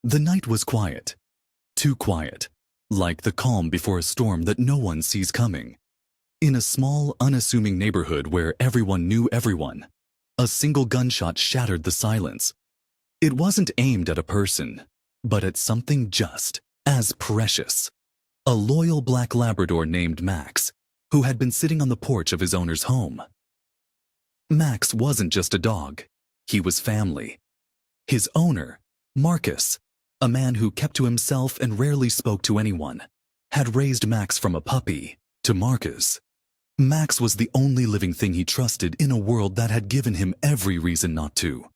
The night was quiet. Too quiet. Like the calm before a storm that no one sees coming. In a small, unassuming neighborhood where everyone knew everyone, a single gunshot shattered the silence. It wasn't aimed at a person, but at something just as precious. A loyal black Labrador named Max, who had been sitting on the porch of his owner's home. Max wasn't just a dog. He was family. His owner, Marcus, a man who kept to himself and rarely spoke to anyone, had raised Max from a puppy to Marcus. Max was the only living thing he trusted in a world that had given him every reason not to.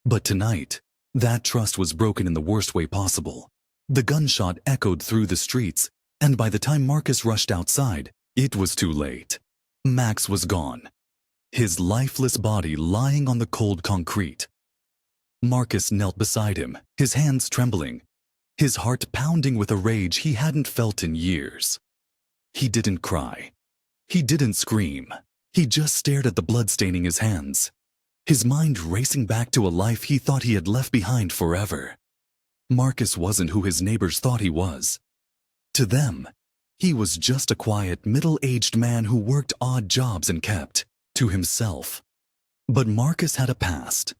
But tonight, that trust was broken in the worst way possible. The gunshot echoed through the streets, and by the time Marcus rushed outside, it was too late. Max was gone, his lifeless body lying on the cold concrete. Marcus knelt beside him, his hands trembling, his heart pounding with a rage he hadn't felt in years. He didn't cry. He didn't scream. He just stared at the blood staining his hands, his mind racing back to a life he thought he had left behind forever. Marcus wasn't who his neighbors thought he was. To them, he was just a quiet, middle-aged man who worked odd jobs and kept to himself. But Marcus had a past,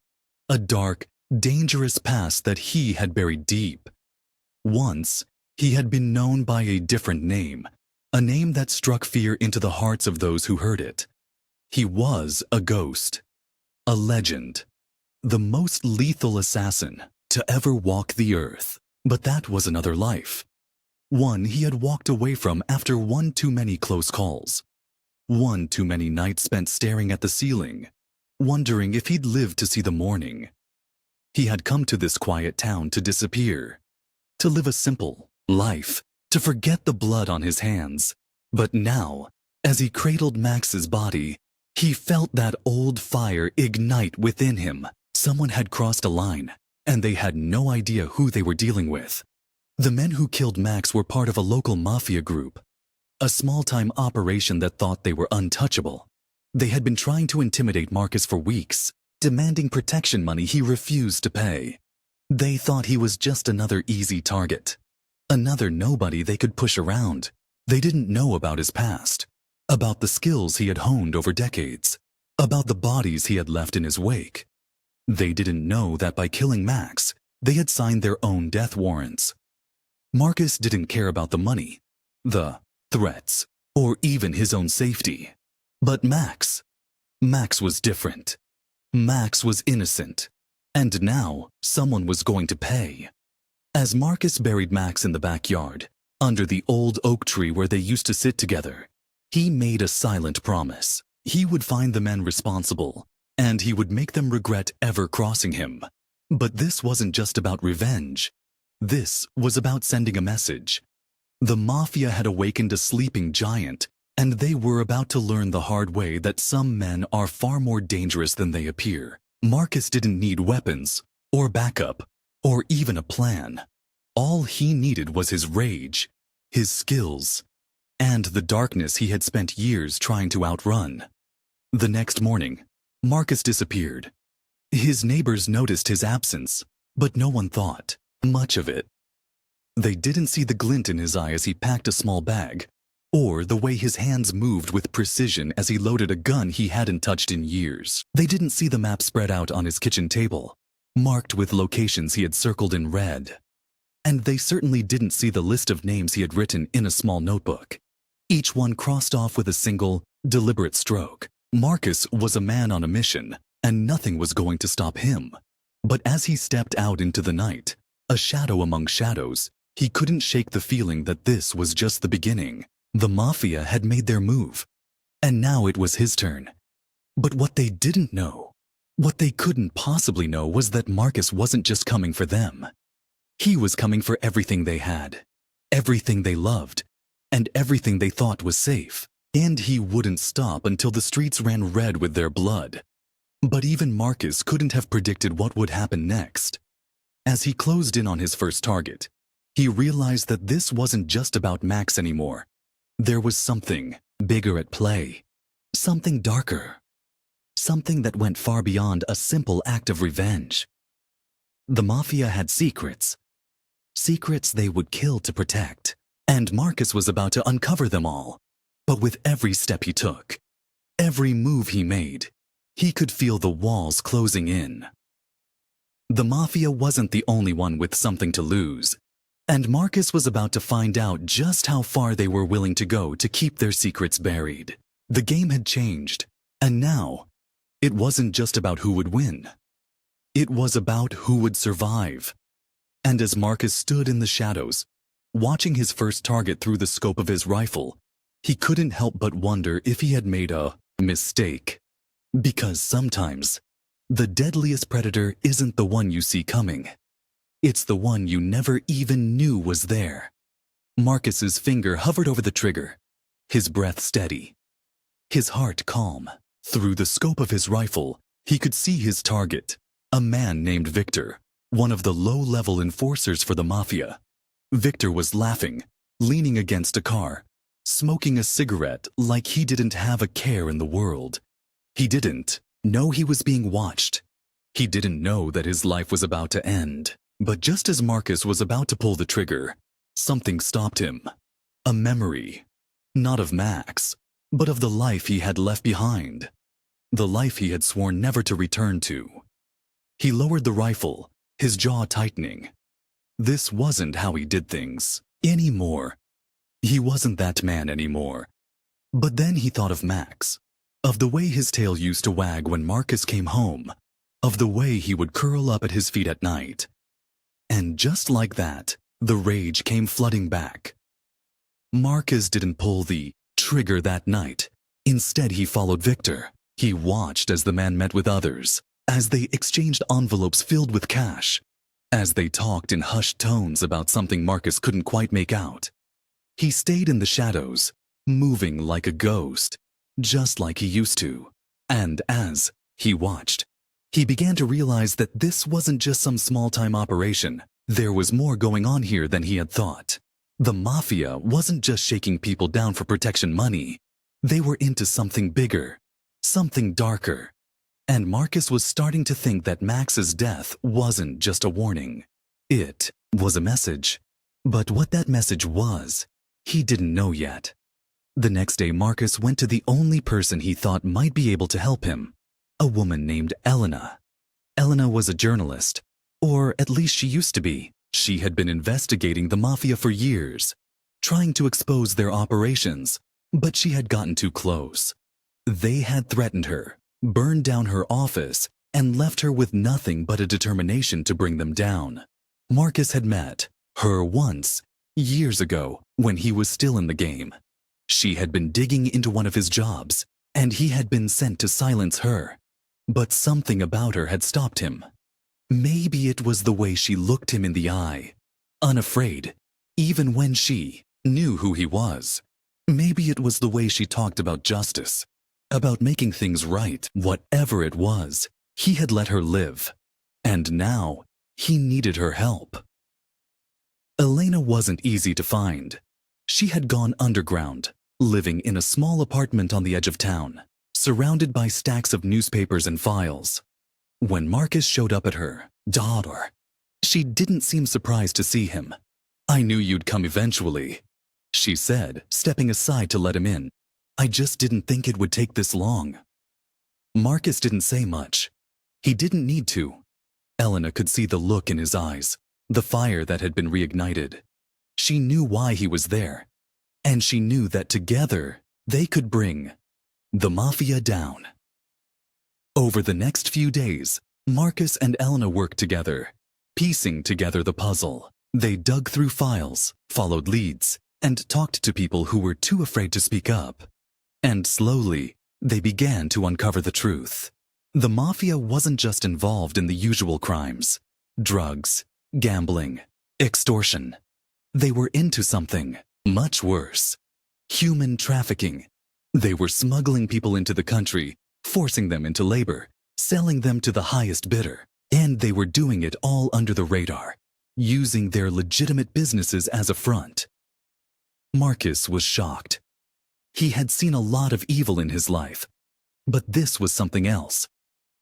a dark, dangerous past that he had buried deep. Once, he had been known by a different name, a name that struck fear into the hearts of those who heard it. He was a ghost, a legend, the most lethal assassin to ever walk the earth. But that was another life. One he had walked away from after one too many close calls. One too many nights spent staring at the ceiling, wondering if he'd live to see the morning. He had come to this quiet town to disappear, to live a simple life, to forget the blood on his hands. But now, as he cradled Max's body, he felt that old fire ignite within him. Someone had crossed a line, and they had no idea who they were dealing with. The men who killed Max were part of a local Mafia group, a small-time operation that thought they were untouchable. They had been trying to intimidate Marcus for weeks, demanding protection money he refused to pay. They thought he was just another easy target, another nobody they could push around. They didn't know about his past, about the skills he had honed over decades, about the bodies he had left in his wake. They didn't know that by killing Max, they had signed their own death warrants. Marcus didn't care about the money, the threats, or even his own safety. But Max was different. Max was innocent. And now, someone was going to pay. As Marcus buried Max in the backyard, under the old oak tree where they used to sit together, he made a silent promise. He would find the men responsible, and he would make them regret ever crossing him. But this wasn't just about revenge. This was about sending a message. The Mafia had awakened a sleeping giant, and they were about to learn the hard way that some men are far more dangerous than they appear. Marcus didn't need weapons, or backup, or even a plan. All he needed was his rage, his skills, and the darkness he had spent years trying to outrun. The next morning, Marcus disappeared. His neighbors noticed his absence, but no one thought much of it. They didn't see the glint in his eye as he packed a small bag, or the way his hands moved with precision as he loaded a gun he hadn't touched in years. They didn't see the map spread out on his kitchen table, marked with locations he had circled in red. And they certainly didn't see the list of names he had written in a small notebook, each one crossed off with a single, deliberate stroke. Marcus was a man on a mission, and nothing was going to stop him. But as he stepped out into the night, a shadow among shadows, he couldn't shake the feeling that this was just the beginning. The Mafia had made their move, and now it was his turn. But what they didn't know, what they couldn't possibly know, was that Marcus wasn't just coming for them. He was coming for everything they had, everything they loved, and everything they thought was safe. And he wouldn't stop until the streets ran red with their blood. But even Marcus couldn't have predicted what would happen next. As he closed in on his first target, he realized that this wasn't just about Max anymore. There was something bigger at play, something darker, something that went far beyond a simple act of revenge. The Mafia had secrets, secrets they would kill to protect. And Marcus was about to uncover them all. But with every step he took, every move he made, he could feel the walls closing in. The Mafia wasn't the only one with something to lose, and Marcus was about to find out just how far they were willing to go to keep their secrets buried. The game had changed, and now, it wasn't just about who would win. It was about who would survive. And as Marcus stood in the shadows, watching his first target through the scope of his rifle, he couldn't help but wonder if he had made a mistake. Because sometimes, the deadliest predator isn't the one you see coming. It's the one you never even knew was there. Marcus's finger hovered over the trigger, his breath steady, his heart calm. Through the scope of his rifle, he could see his target, a man named Victor, one of the low-level enforcers for the Mafia. Victor was laughing, leaning against a car, smoking a cigarette like he didn't have a care in the world. He didn't know he was being watched. He didn't know that his life was about to end. But just as Marcus was about to pull the trigger, something stopped him. A memory, not of Max, but of the life he had left behind. The life he had sworn never to return to. He lowered the rifle, his jaw tightening. This wasn't how he did things anymore. He wasn't that man anymore. But then he thought of Max, of the way his tail used to wag when Marcus came home, of the way he would curl up at his feet at night. And just like that, the rage came flooding back. Marcus didn't pull the trigger that night. Instead, he followed Victor. He watched as the man met with others, as they exchanged envelopes filled with cash, as they talked in hushed tones about something Marcus couldn't quite make out. He stayed in the shadows, moving like a ghost, just like he used to. And as he watched, he began to realize that this wasn't just some small-time operation. There was more going on here than he had thought. The Mafia wasn't just shaking people down for protection money. They were into something bigger, something darker. And Marcus was starting to think that Max's death wasn't just a warning. It was a message. But what that message was, he didn't know yet. The next day, Marcus went to the only person he thought might be able to help him, a woman named Elena. Elena was a journalist, or at least she used to be. She had been investigating the Mafia for years, trying to expose their operations, but she had gotten too close. They had threatened her, burned down her office, and left her with nothing but a determination to bring them down. Marcus had met her once, years ago, when he was still in the game. She had been digging into one of his jobs, and he had been sent to silence her. But something about her had stopped him. Maybe it was the way she looked him in the eye, unafraid, even when she knew who he was. Maybe it was the way she talked about justice, about making things right. Whatever it was, he had let her live. And now, he needed her help. Elena wasn't easy to find. She had gone underground, living in a small apartment on the edge of town, surrounded by stacks of newspapers and files. When Marcus showed up at her door, she didn't seem surprised to see him. "I knew you'd come eventually," she said, stepping aside to let him in. "I just didn't think it would take this long." Marcus didn't say much. He didn't need to. Elena could see the look in his eyes, the fire that had been reignited. She knew why he was there, and she knew that together they could bring the Mafia down. Over the next few days, Marcus and Elena worked together, piecing together the puzzle. They dug through files, followed leads, and talked to people who were too afraid to speak up. And slowly, they began to uncover the truth. The Mafia wasn't just involved in the usual crimes: drugs, gambling, extortion. They were into something much worse: human trafficking. They were smuggling people into the country, forcing them into labor, selling them to the highest bidder. And they were doing it all under the radar, using their legitimate businesses as a front. Marcus was shocked. He had seen a lot of evil in his life, but this was something else.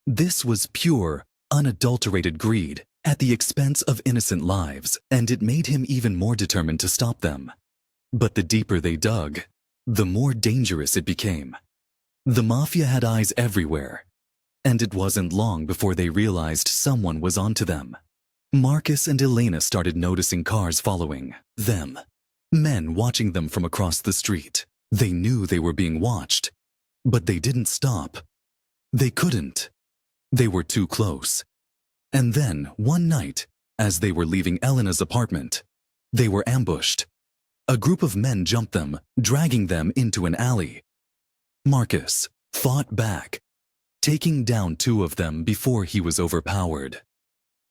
This was pure, unadulterated greed, at the expense of innocent lives, and it made him even more determined to stop them. But the deeper they dug, the more dangerous it became. The Mafia had eyes everywhere, and it wasn't long before they realized someone was onto them. Marcus and Elena started noticing cars following them, men watching them from across the street. They knew they were being watched, but they didn't stop. They couldn't. They were too close. And then, one night, as they were leaving Elena's apartment, they were ambushed. A group of men jumped them, dragging them into an alley. Marcus fought back, taking down 2 of them before he was overpowered.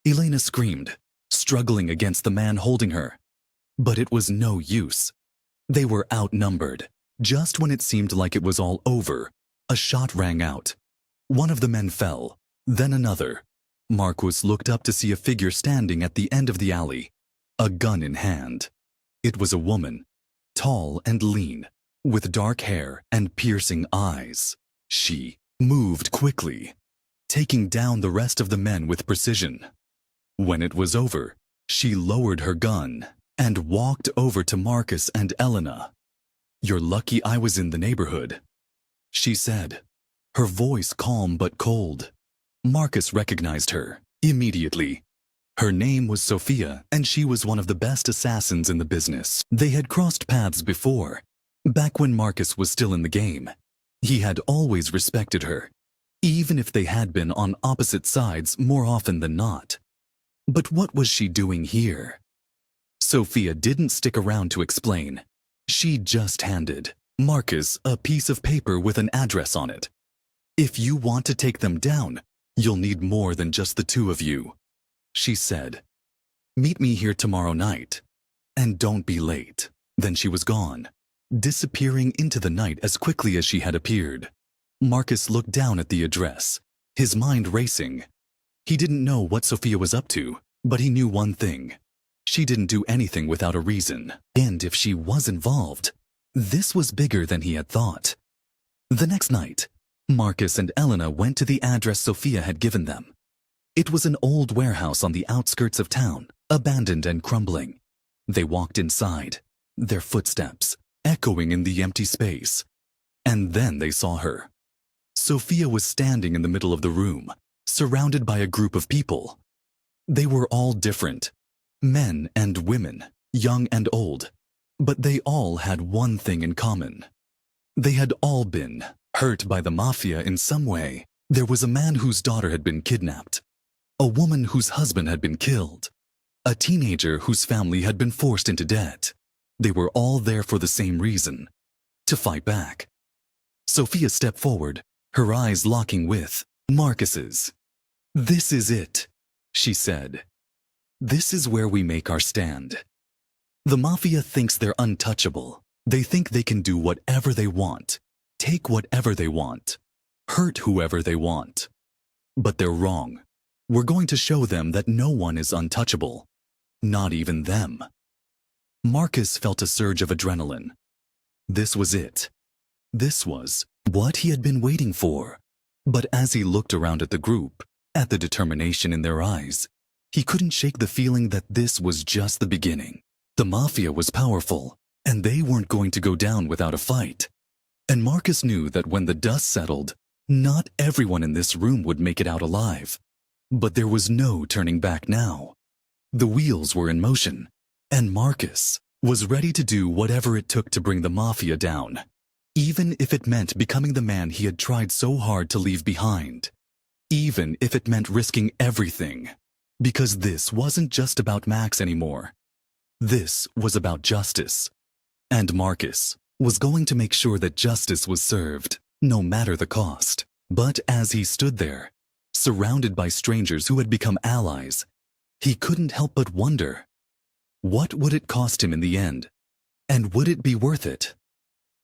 Elena screamed, struggling against the man holding her. But it was no use. They were outnumbered. Just when it seemed like it was all over, a shot rang out. One of the men fell, then another. Marcus looked up to see a figure standing at the end of the alley, a gun in hand. It was a woman, tall and lean, with dark hair and piercing eyes. She moved quickly, taking down the rest of the men with precision. When it was over, she lowered her gun and walked over to Marcus and Elena. "You're lucky I was in the neighborhood," she said, her voice calm but cold. Marcus recognized her immediately. Her name was Sophia, and she was one of the best assassins in the business. They had crossed paths before, back when Marcus was still in the game. He had always respected her, even if they had been on opposite sides more often than not. But what was she doing here? Sophia didn't stick around to explain. She just handed Marcus a piece of paper with an address on it. "If you want to take them down, you'll need more than just the 2 of you," she said. "Meet me here tomorrow night, and don't be late." Then she was gone, disappearing into the night as quickly as she had appeared. Marcus looked down at the address, his mind racing. He didn't know what Sophia was up to, but he knew one thing. She didn't do anything without a reason, and if she was involved, this was bigger than he had thought. The next night, Marcus and Elena went to the address Sophia had given them. It was an old warehouse on the outskirts of town, abandoned and crumbling. They walked inside, their footsteps echoing in the empty space. And then they saw her. Sophia was standing in the middle of the room, surrounded by a group of people. They were all different, men and women, young and old, but they all had one thing in common. They had all been hurt by the Mafia in some way. There was a man whose daughter had been kidnapped, a woman whose husband had been killed, a teenager whose family had been forced into debt. They were all there for the same reason, to fight back. Sophia stepped forward, her eyes locking with Marcus's. "This is it," she said. "This is where we make our stand. The Mafia thinks they're untouchable. They think they can do whatever they want, take whatever they want, hurt whoever they want. But they're wrong. We're going to show them that no one is untouchable, not even them." Marcus felt a surge of adrenaline. This was it. This was what he had been waiting for. But as he looked around at the group, at the determination in their eyes, he couldn't shake the feeling that this was just the beginning. The Mafia was powerful, and they weren't going to go down without a fight. And Marcus knew that when the dust settled, not everyone in this room would make it out alive. But there was no turning back now. The wheels were in motion, and Marcus was ready to do whatever it took to bring the Mafia down, even if it meant becoming the man he had tried so hard to leave behind, even if it meant risking everything. Because this wasn't just about Max anymore. This was about justice. And Marcus was going to make sure that justice was served, no matter the cost. But as he stood there, surrounded by strangers who had become allies, he couldn't help but wonder, what would it cost him in the end? And would it be worth it?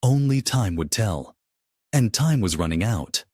Only time would tell. And time was running out.